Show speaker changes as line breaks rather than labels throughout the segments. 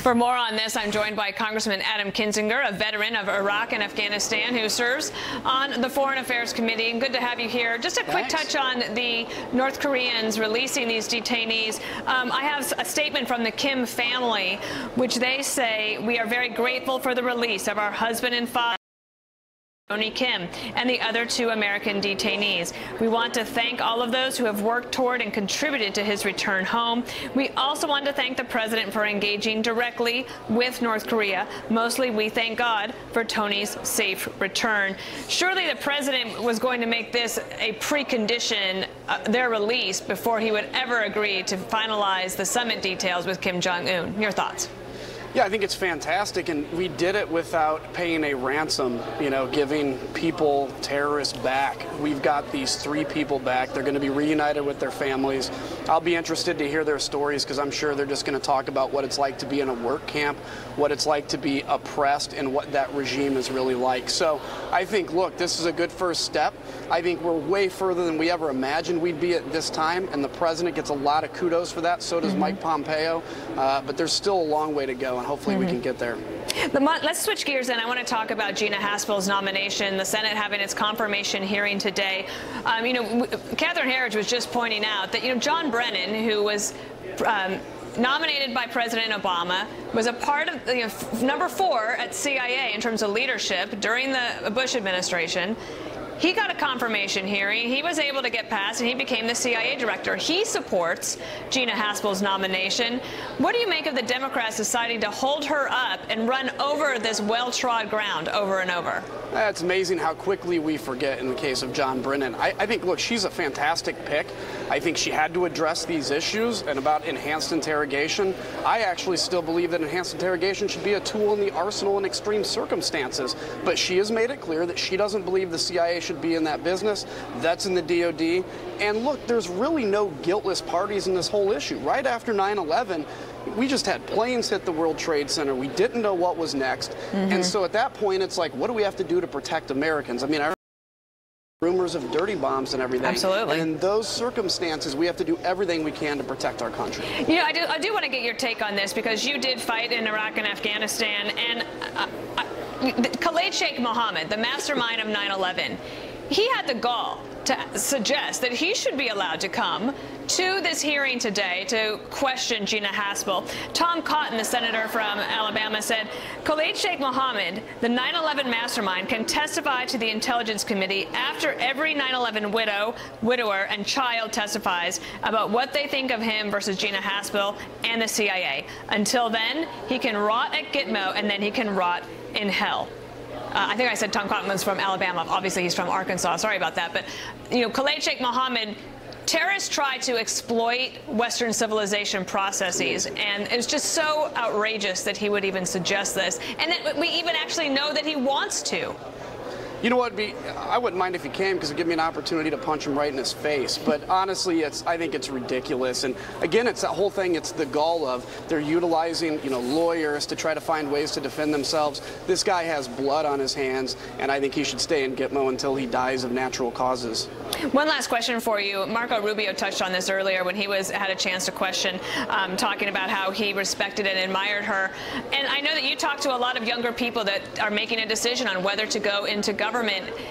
For more on this, I'm joined by Congressman Kinzinger, a veteran of Iraq and Afghanistan who serves on the Foreign Affairs Committee. Good to have you here. Just a quick touch on the North Koreans releasing these detainees. I have a statement from the Kim family, which they say, "We are very grateful for the release of our husband and father, Kim, and the other two American detainees. We want to thank all of those who have worked toward and contributed to his return home. We also want to thank the president for engaging directly with North Korea. Mostly, we thank God for Tony's safe return." Surely the president was going to make this a precondition, their release, before he would ever agree to finalize the summit details with Kim Jong-un. Your thoughts?
Yeah, I think it's fantastic, and we did it without paying a ransom, giving people, terrorists, back. We've got these 3 people back. They're going to be reunited with their families. I'll be interested to hear their stories, because I'm sure they're just going to talk about what it's like to be in a work camp, what it's like to be oppressed, and what that regime is really like. So I think, look, this is a good first step. I think we're way further than we ever imagined we'd be at this time, and the president gets a lot of kudos for that. So does Mike Pompeo, but there's still a long way to go, and hopefully we can get there.
Let's switch gears, and I want to talk about Gina Haspel's nomination, the Senate having its confirmation hearing today. Catherine Herridge was just pointing out that, John Brennan, who was nominated by President Obama, was a part of number 4 at CIA in terms of leadership during the Bush administration. He got a confirmation hearing. He was able to get past, and he became the CIA director. He supports Gina Haspel's nomination. What do you make of the Democrats deciding to hold her up and run over this well-trod ground over and over?
It's amazing how quickly we forget in the case of John Brennan. I think, look, she's a fantastic pick. I think she had to address these issues, and about enhanced interrogation, I actually still believe that enhanced interrogation should be a tool in the arsenal in extreme circumstances. But she has made it clear that she doesn't believe the CIA should be in that business. That's in the DOD. And look, there's really no guiltless parties in this whole issue. Right after 9/11, we just had planes hit the World Trade Center. We didn't know what was next. And so at that point, it's like, what do we have to do to protect Americans? I mean, I rumors of dirty bombs and everything.
Absolutely.
And in those circumstances, we have to do everything we can to protect our country.
I do want to get your take on this, because you did fight in Iraq and Afghanistan, and Khalid Sheikh Mohammed, the mastermind of 9/11, he had the gall to suggest that he should be allowed to come to this hearing today to question Gina Haspel. Tom Cotton, the senator from Alabama, said Khalid Sheikh Mohammed, the 9/11 mastermind, can testify to the Intelligence Committee after every 9/11 widower and child testifies about what they think of him versus Gina Haspel and the CIA. Until then, he can rot at Gitmo, and then he can rot in hell. I think I said Tom Cotton was from Alabama. Obviously, he's from Arkansas. Sorry about that. But, Khalid Sheikh Mohammed, terrorists try to exploit Western civilization processes, and it's just so outrageous that he would even suggest this. And that we even actually know that he wants to.
You know what, I wouldn't mind if he came, because it would give me an opportunity to punch him right in his face. But honestly, I think it's ridiculous. And again, it's that whole thing, it's the gall of they're utilizing, lawyers to try to find ways to defend themselves. This guy has blood on his hands, and I think he should stay in Gitmo until he dies of natural causes.
One last question for you. Marco Rubio touched on this earlier when he had a chance to question, talking about how he respected and admired her. And I know that you talk to a lot of younger people that are making a decision on whether to go into government,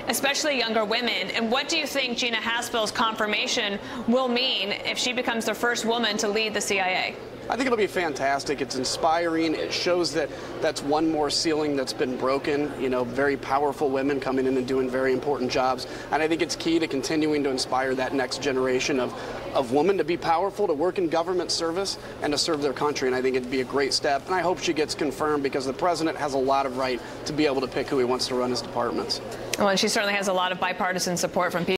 especially younger women. And what do you think Gina Haspel's confirmation will mean if she becomes the first woman to lead the CIA?
I think it'll be fantastic. It's inspiring. It shows that that's one more ceiling that's been broken. Very powerful women coming in and doing very important jobs. And I think it's key to continuing to inspire that next generation of women to be powerful, to work in government service, and to serve their country. And I think it'd be a great step. And I hope she gets confirmed, because the president has a lot of right to be able to pick who he wants to run his departments.
Well, and she certainly has a lot of bipartisan support from people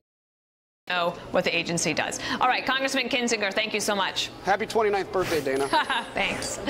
who know what the agency does. All right, Congressman Kinzinger, thank you so much.
Happy 29th birthday, Dana.
Thanks.